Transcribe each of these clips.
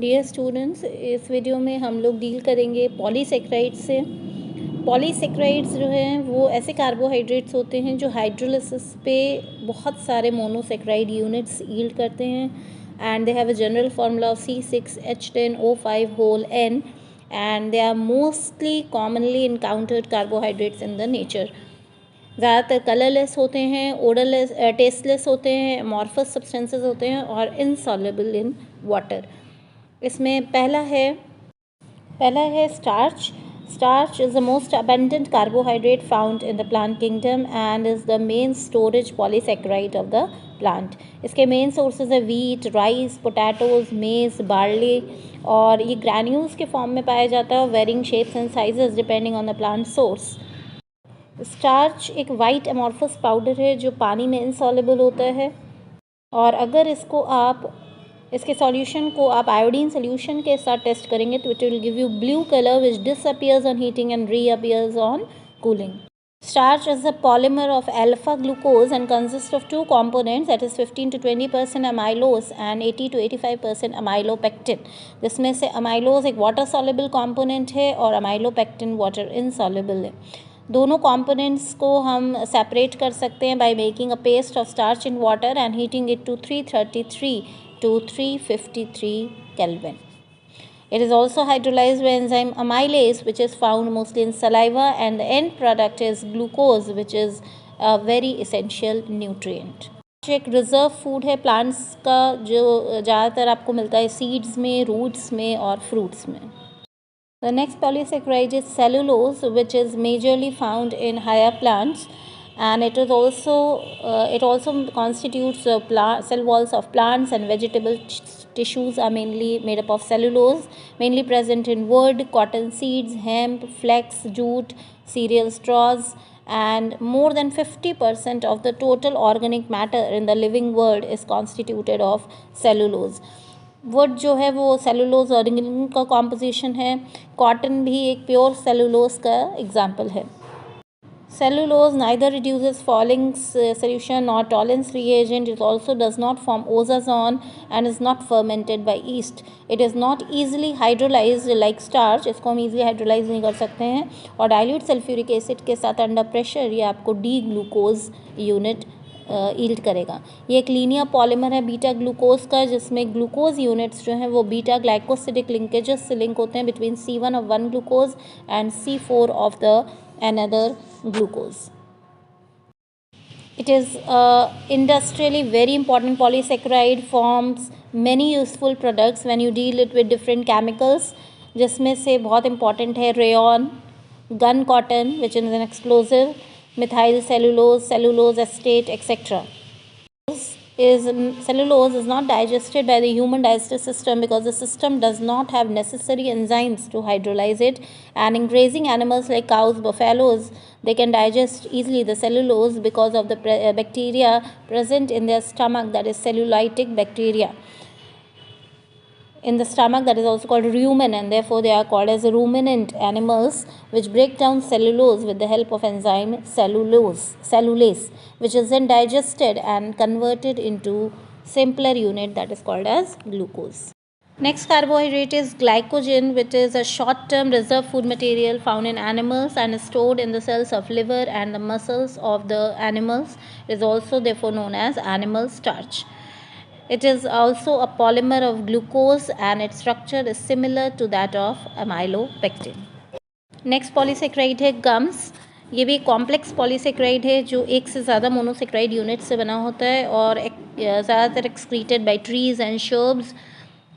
Dear students, इस video में हम लोग डील करेंगे पॉलीसेक्राइड्स से। पॉलीसेक्राइड्स जो हैं वो ऐसे कार्बोहाइड्रेट्स होते हैं जो हाइड्रोलिसिस पे बहुत सारे मोनोसेक्राइड यूनिट्स यील्ड करते हैं and they have a general formula of C6H10O5 whole N and they are mostly commonly encountered carbohydrates in the nature. ज़्यादातर कलरलेस होते हैं, ओडरलेस, टेस्टलेस होते हैं, अमॉर्फस सब्सटेंसेस होते हैं और इनसॉल्युबल इन वाटर। इसमें पहला है starch. Starch is the most abundant carbohydrate found in the plant kingdom and is the main storage polysaccharide of the plant. इसके मेन सोर्सेज है wheat, rice, potatoes, maize, barley और ये granules के form में पाया जाता है varying shapes and sizes depending on the plant source. Starch एक वाइट अमॉर्फस पाउडर है जो पानी में इनसॉल्युबल होता है और अगर इसके सॉल्यूशन को आप आयोडीन सोल्यूशन के साथ टेस्ट करेंगे तो it will give you blue colour which disappears on heating and reappears on cooling. Starch is a polymer of alpha glucose and consists of two components, that is 15 to 20% amylose and 80 to 85% amylopectin. जिसमें से amylose एक water soluble component है और amylopectin water insoluble है. दोनों components को हम separate कर सकते हैं by making a paste of starch in water and heating it to 333 to 353 Kelvin. It is also hydrolyzed by enzyme amylase, which is found mostly in saliva, and the end product is glucose, which is a very essential nutrient. एक reserve food है plants का जो ज़्यादातर आपको मिलता है seeds में, roots में और फ्रूट्स में. The next polysaccharide is cellulose, which is majorly found in higher plants, and it also constitutes cell walls of plants, and vegetable tissues are mainly made up of cellulose, mainly present in wood, cotton seeds, hemp, flax, jute, cereal straws, and more than 50% of the total organic matter in the living world is constituted of cellulose. Would जो है वो cellulose organism का composition है. Cotton भी एक pure cellulose का example है. Cellulose neither reduces falling solution nor tolerance reagent. It also does not form ozone and is not fermented by yeast. It is not easily hydrolyzed like starch. इसको हम easily hydrolyze नहीं कर सकते हैं और dilute sulfuric acid के साथ under pressure ये आपको D glucose unit यील्ड करेगा. ये एक लीनियर पॉलीमर है बीटा ग्लूकोज का जिसमें ग्लूकोज यूनिट्स जो हैं वो बीटा ग्लाइकोसिडिक लिंकेजेस से लिंक होते हैं between C1 of one glucose and C4 of the another glucose. It is industrially very important polysaccharide, forms many useful products when you deal it with different chemicals, जिसमें से बहुत important है rayon, gun cotton which is an explosive, methyl cellulose, cellulose acetate, etc. Cellulose is not digested by the human digestive system because the system does not have necessary enzymes to hydrolyze it, and in grazing animals like cows, buffaloes, they can digest easily the cellulose because of the bacteria present in their stomach, that is cellulitic bacteria in the stomach, that is also called rumen, and therefore they are called as ruminant animals which break down cellulose with the help of enzyme cellulase, which is then digested and converted into simpler unit that is called as glucose. Next carbohydrate is glycogen, which is a short-term reserve food material found in animals and is stored in the cells of liver and the muscles of the animals. It is also therefore known as animal starch. It is also a polymer of glucose and its structure is similar to that of amylopectin. Next polysaccharide है gums. ये भी complex polysaccharide है जो एक से ज़्यादा monosaccharide unit से बना होता है और ज़्यादातर excreted by trees and shrubs,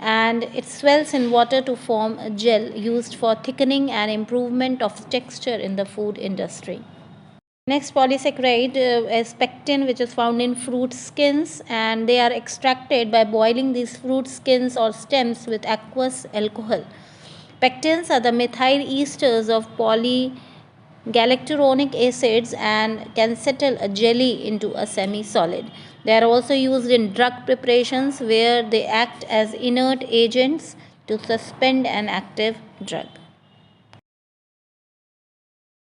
and it swells in water to form a gel used for thickening and improvement of texture in the food industry. Next polysaccharide is pectin, which is found in fruit skins, and they are extracted by boiling these fruit skins or stems with aqueous alcohol. Pectins are the methyl esters of polygalacturonic acids and can settle a jelly into a semi-solid. They are also used in drug preparations where they act as inert agents to suspend an active drug.